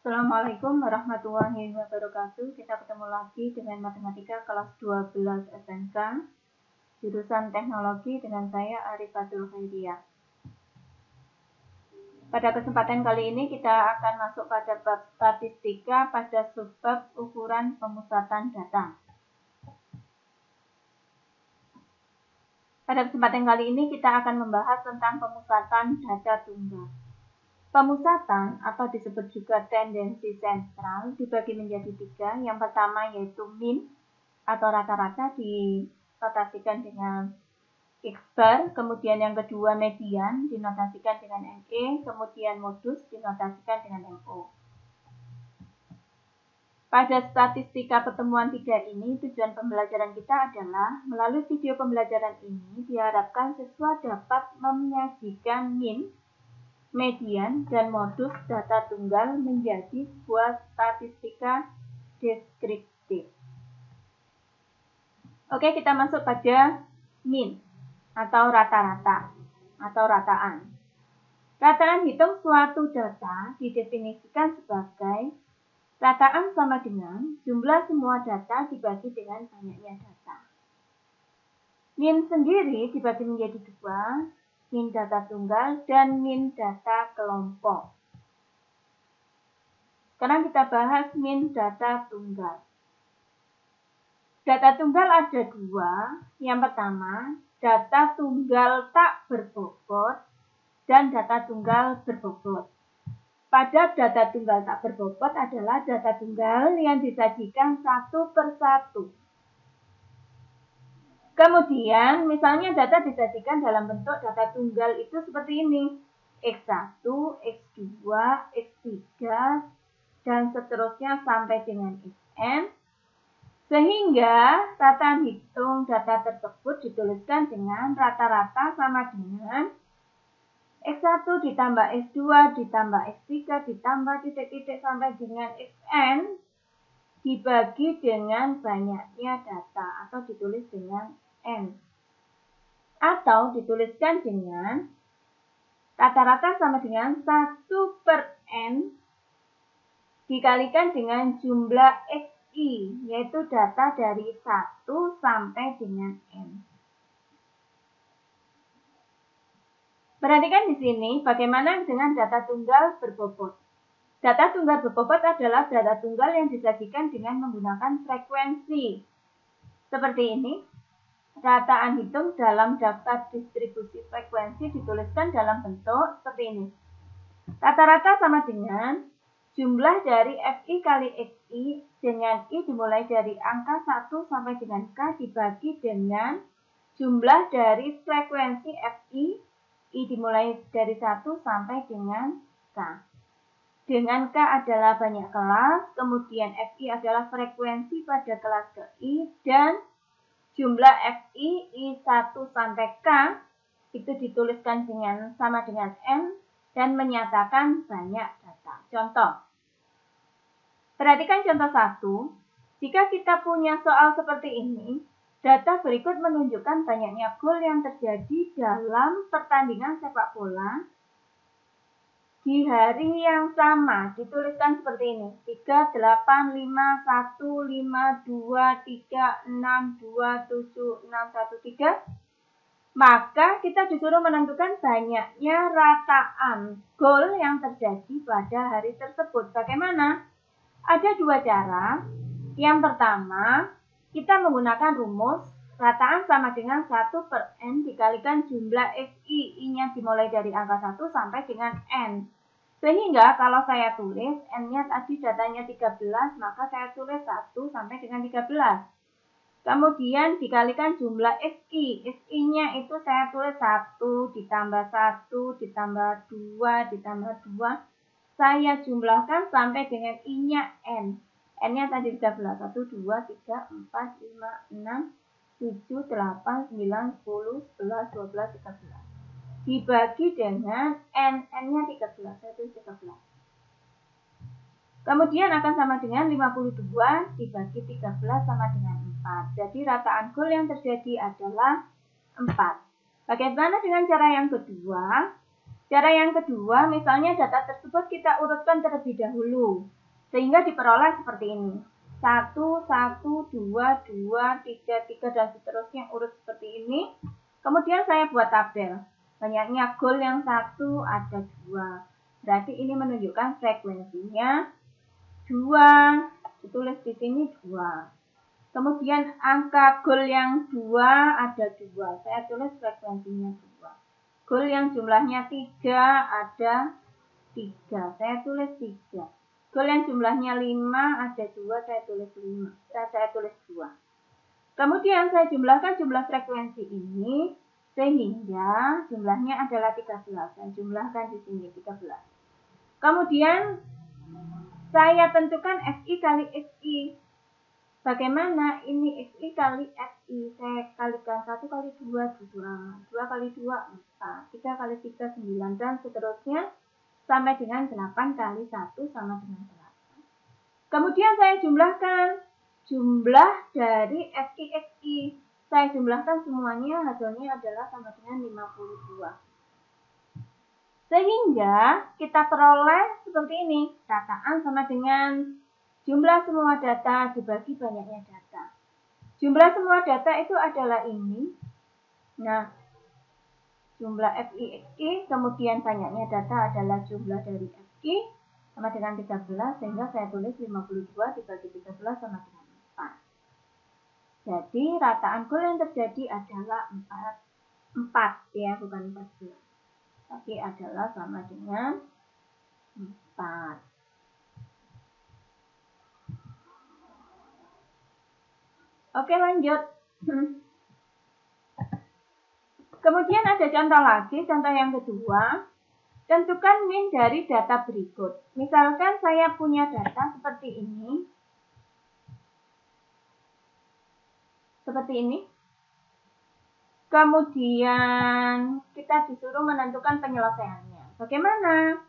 Assalamualaikum warahmatullahi wabarakatuh. Kita ketemu lagi dengan matematika kelas 12 SMK, jurusan teknologi dengan saya Arifatul Khairiyah. Pada kesempatan kali ini kita akan masuk pada bab statistika pada subbab ukuran pemusatan data. Pada kesempatan kali ini kita akan membahas tentang pemusatan data tunggal. Pemusatan atau disebut juga tendensi sentral dibagi menjadi tiga. Yang pertama yaitu mean atau rata-rata dinotasikan dengan X bar. Kemudian yang kedua median dinotasikan dengan ME. Kemudian modus dinotasikan dengan MO. Pada statistika pertemuan tiga ini, tujuan pembelajaran kita adalah melalui video pembelajaran ini diharapkan siswa dapat menyajikan mean, median, dan modus data tunggal menjadi sebuah statistika deskriptif. Oke, kita masuk pada mean atau rata-rata atau rataan. Rataan hitung suatu data didefinisikan sebagai rataan sama dengan jumlah semua data dibagi dengan banyaknya data. Mean sendiri dibagi menjadi dua, mean data tunggal dan mean data kelompok. Sekarang kita bahas mean data tunggal. Data tunggal ada dua. Yang pertama, data tunggal tak berbobot dan data tunggal berbobot. Pada data tunggal tak berbobot adalah data tunggal yang disajikan satu per satu. Kemudian, misalnya data disajikan dalam bentuk data tunggal itu seperti ini. X1, X2, X3, dan seterusnya sampai dengan Xn. Sehingga rataan hitung data tersebut dituliskan dengan rata-rata sama dengan X1 ditambah X2 ditambah X3 ditambah titik-titik sampai dengan Xn dibagi dengan banyaknya data atau ditulis dengan N. Atau dituliskan dengan rata-rata sama dengan 1 per N dikalikan dengan jumlah XI, yaitu data dari 1 sampai dengan N. Perhatikan di sini bagaimana dengan data tunggal berbobot. Data tunggal berbobot adalah data tunggal yang disajikan dengan menggunakan frekuensi. Seperti ini. Rataan hitung dalam daftar distribusi frekuensi dituliskan dalam bentuk seperti ini. Rata-rata sama dengan jumlah dari Fi kali Xi dengan I dimulai dari angka 1 sampai dengan K dibagi dengan jumlah dari frekuensi Fi, I dimulai dari 1 sampai dengan K. Dengan K adalah banyak kelas, kemudian Fi adalah frekuensi pada kelas ke I, dan jumlah Fi I1 sampai K itu dituliskan dengan sama dengan N dan menyatakan banyak data. Contoh. Perhatikan contoh 1. Jika kita punya soal seperti ini, data berikut menunjukkan banyaknya gol yang terjadi dalam pertandingan sepak bola di hari yang sama. Dituliskan seperti ini. 3, 8, 5, 1, 5, 2, 3, 6, 2, 7, 6, 1, 3. Maka kita disuruh menentukan banyaknya rataan gol yang terjadi pada hari tersebut. Bagaimana? Ada dua cara. Yang pertama, kita menggunakan rumus rataan sama dengan 1 per N dikalikan jumlah Xi. I-nya dimulai dari angka 1 sampai dengan N. Sehingga kalau saya tulis N-nya tadi datanya 13, maka saya tulis 1 sampai dengan 13. Kemudian dikalikan jumlah Xi. Xi-nya itu saya tulis 1 ditambah 1 ditambah 2 ditambah 2. Saya jumlahkan sampai dengan I-nya N. N-nya tadi 13. 1, 2, 3, 4, 5, 6, 7, 8, 9, 10, 11, 12, 13. Dibagi dengan N-nya 13. Saya tulis 13. Kemudian akan sama dengan 52 dibagi 13 sama dengan 4. Jadi rataan gol yang terjadi adalah 4. Bagaimana dengan cara yang kedua? Cara yang kedua, misalnya data tersebut kita urutkan terlebih dahulu, sehingga diperoleh seperti ini. 1, 1, 2, 2, 3, 3, dan seterusnya urut seperti ini. Kemudian saya buat tabel. Banyaknya goal yang 1 ada 2. Berarti ini menunjukkan frekuensinya 2. Ditulis di sini 2. Kemudian angka goal yang 2 ada 2. Saya tulis frekuensinya 2. Goal yang jumlahnya 3 ada 3. Saya tulis 3. Goal yang jumlahnya 5 ada 2. Saya tulis 5. Saya tulis 2. Kemudian saya jumlahkan jumlah frekuensi ini sehingga jumlahnya adalah 13. Saya jumlahkan di sini 13. Kemudian saya tentukan FI kali XI. Bagaimana ini XI kali FI? Saya kalikan 1 kali 2, 2. 2 kali 2, 4. 3 kali 3, 9. Dan seterusnya sampai dengan 8 kali 1 sama dengan 8. Kemudian saya jumlahkan jumlah dari FI XI. Saya jumlahkan semuanya, hasilnya adalah sama dengan 52. Sehingga kita peroleh seperti ini. Dataan sama dengan jumlah semua data dibagi banyaknya data. Jumlah semua data itu adalah ini. Nah, jumlah FI, kemudian banyaknya data adalah jumlah dari FI sama dengan 13, sehingga saya tulis 52 dibagi 13 sama dengan 4. Jadi, rataan goal yang terjadi adalah 4 ya, bukan 14. Tapi adalah sama dengan 4. Oke, lanjut. Kemudian ada contoh lagi, contoh yang kedua. Tentukan min dari data berikut. Misalkan saya punya data seperti ini. Seperti ini. Kemudian kita disuruh menentukan penyelesaiannya. Bagaimana?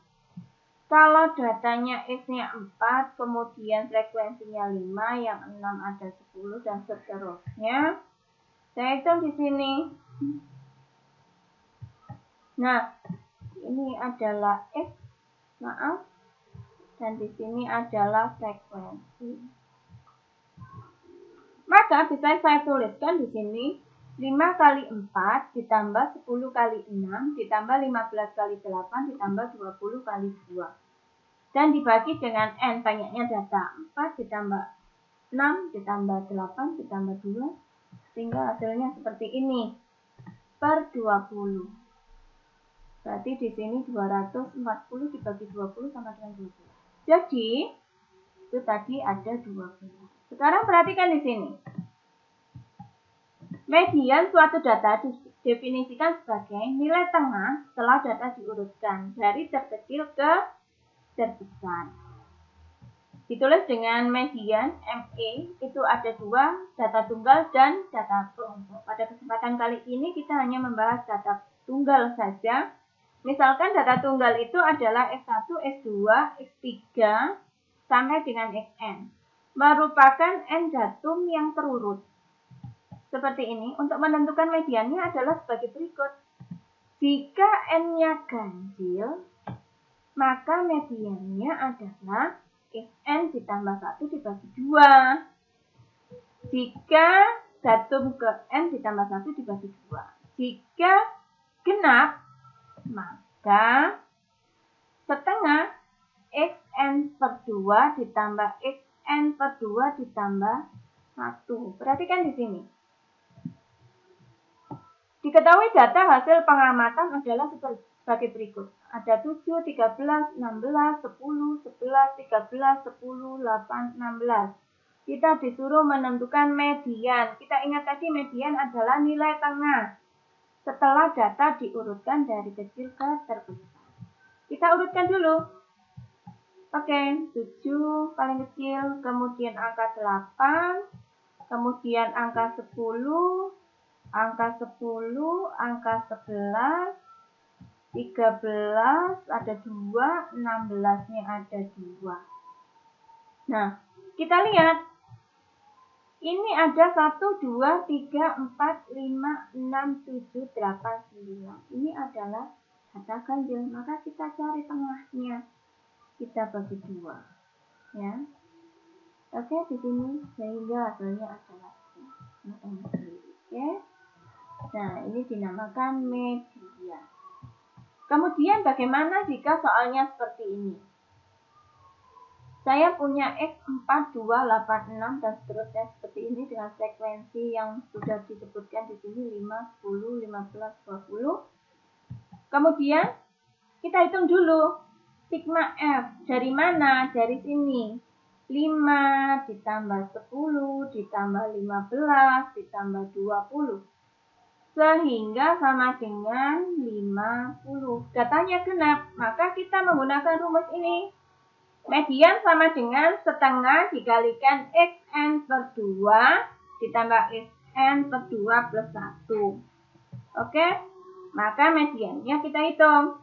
Kalau datanya X-nya 4, kemudian frekuensinya 5, yang 6 ada 10, dan seterusnya. Saya hitung di sini. Nah, ini adalah X, maaf. Dan di sini adalah frekuensi. Maka bisa saya tuliskan di sini 5 kali 4 ditambah 10 kali 6 ditambah 15 kali 8 ditambah 20 kali 2. Dan dibagi dengan N, banyaknya data. 4 ditambah 6 ditambah 8 ditambah 2. Sehingga hasilnya seperti ini. Per 20. Berarti di sini 240 dibagi 20 sama dengan 20. Jadi, itu tadi ada 20. Sekarang perhatikan di sini. Median suatu data didefinisikan sebagai nilai tengah setelah data diurutkan dari terkecil ke terbesar. Ditulis dengan median ME, itu ada 2, data tunggal dan data kelompok. Pada kesempatan kali ini kita hanya membahas data tunggal saja. Misalkan data tunggal itu adalah X1, X2, X3 sampai dengan Xn. Merupakan N datum yang terurut. Seperti ini, untuk menentukan mediannya adalah sebagai berikut. Jika N-nya ganjil, maka mediannya adalah Xn ditambah 1 dibagi 2. Jika datum ke N ditambah 1 dibagi 2. Jika genap, maka setengah Xn per 2 ditambah Xn per 2 ditambah 1. Perhatikan di sini. Diketahui data hasil pengamatan adalah sebagai berikut. Ada 7, 13, 16, 10, 11, 13, 10, 8, 16. Kita disuruh menentukan median. Kita ingat tadi median adalah nilai tengah setelah data diurutkan dari kecil ke terbesar. Kita urutkan dulu. Oke, 7 paling kecil, kemudian angka 8, kemudian angka 10, angka 10, angka 11, 13, ada 2, 16-nya ada 2. Nah, kita lihat. Ini ada 1, 2, 3, 4, 5, 6, 7, 8, 9. Ini adalah kata ganjil, maka kita cari tengahnya. Kita bagi 2. Ya. Oke, di sini sehingga hasilnya adalah oke. Nah, ini dinamakan media. Kemudian bagaimana jika soalnya seperti ini? Saya punya X 4, 2, 8, 6 dan seterusnya seperti ini dengan sekuensi yang sudah disebutkan di sini 5, 10, 15, 20. Kemudian kita hitung dulu sigma F. Dari mana? Dari sini. 5 ditambah 10 ditambah 15 ditambah 20. Sehingga sama dengan 50. Datanya genap, maka kita menggunakan rumus ini. Median sama dengan setengah dikalikan xn per 2 ditambah xn per 2 plus 1. Oke, maka mediannya kita hitung.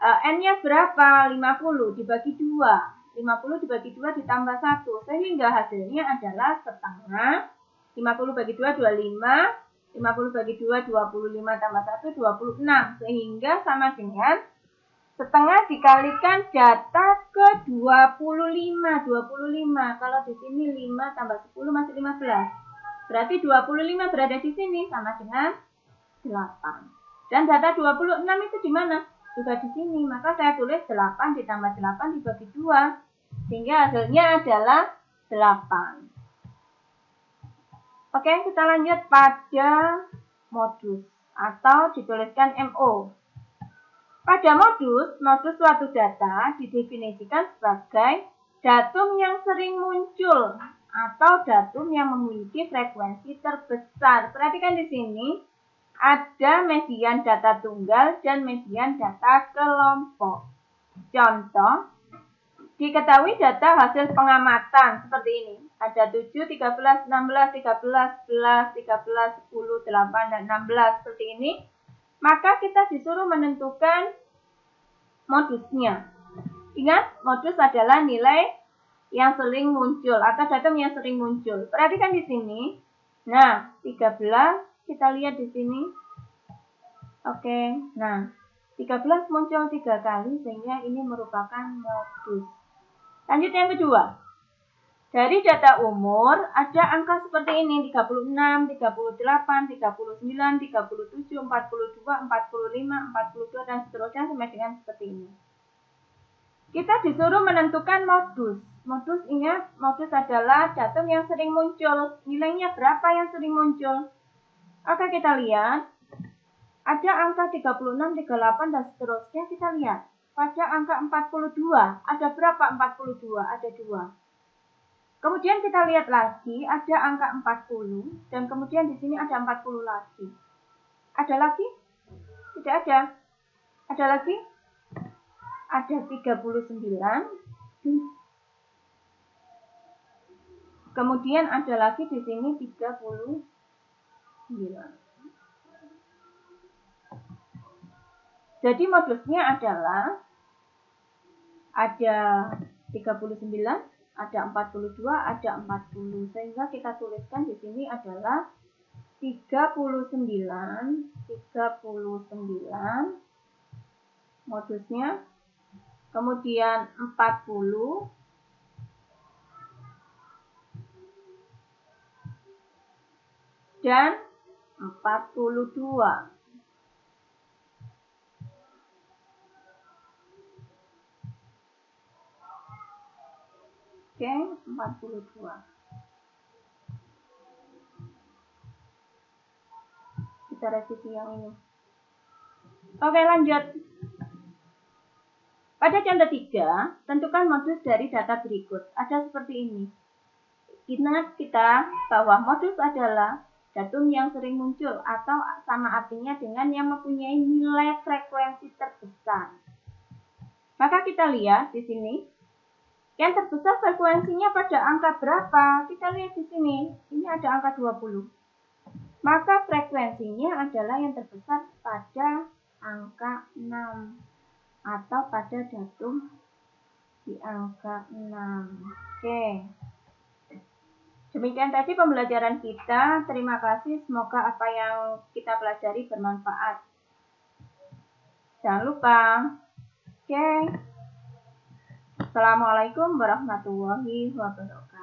N-nya berapa? 50 dibagi 2. 50 dibagi 2 ditambah 1. Sehingga hasilnya adalah setengah. 50 bagi 2, 25. 50 bagi 2, 25 tambah 1, 26. Sehingga sama dengan setengah dikalikan data ke 25. 25. Kalau di sini 5 tambah 10 masih 15. Berarti 25 berada di sini sama dengan 8. Dan data 26 itu di mana? Juga di sini. Maka saya tulis 8 ditambah 8 dibagi 2. Sehingga hasilnya adalah 8. Oke, kita lanjut pada modus atau dituliskan MO. Pada modus suatu data didefinisikan sebagai datum yang sering muncul atau datum yang memiliki frekuensi terbesar. Perhatikan di sini ada median data tunggal dan median data kelompok. Contoh, diketahui data hasil pengamatan seperti ini. Ada 7, 13, 16, 13, 11, 13, 10, 8, dan 16 seperti ini. Maka kita disuruh menentukan modusnya. Ingat, modus adalah nilai yang sering muncul atau datum yang sering muncul. Perhatikan di sini. Nah, 13 kita lihat di sini. Oke, nah 13 muncul 3 kali sehingga ini merupakan modus. Lanjut yang kedua. Dari data umur ada angka seperti ini 36, 38, 39, 37, 42, 45, 42 dan seterusnya sampai dengan seperti ini. Kita disuruh menentukan modus. Modus, ingat, modus adalah datum yang sering muncul. Nilainya berapa yang sering muncul? Oke, kita lihat. Ada angka 36, 38 dan seterusnya kita lihat. Pada angka 42, ada berapa 42? Ada 2. Kemudian kita lihat lagi, ada angka 40, dan kemudian di sini ada 40 lagi. Ada lagi? Tidak ada. Ada lagi? Ada 39. Kemudian ada lagi di sini 39. Jadi modusnya adalah ada 39, ada 42, ada 40. Sehingga kita tuliskan di sini adalah 39 modusnya. Kemudian 40 dan 42. Oke, 42. Kita revisi yang ini. Oke, lanjut. Pada contoh 3, tentukan modus dari data berikut. Ada seperti ini. Ingat kita bahwa modus adalah datum yang sering muncul atau sama artinya dengan yang mempunyai nilai frekuensi terbesar. Maka kita lihat di sini. Yang terbesar frekuensinya pada angka berapa? Kita lihat di sini. Ini ada angka 20. Maka frekuensinya adalah yang terbesar pada angka 6 atau pada datum di angka 6. Oke. Demikian tadi pembelajaran kita. Terima kasih. Semoga apa yang kita pelajari bermanfaat. Jangan lupa. Oke. Assalamualaikum warahmatullahi wabarakatuh.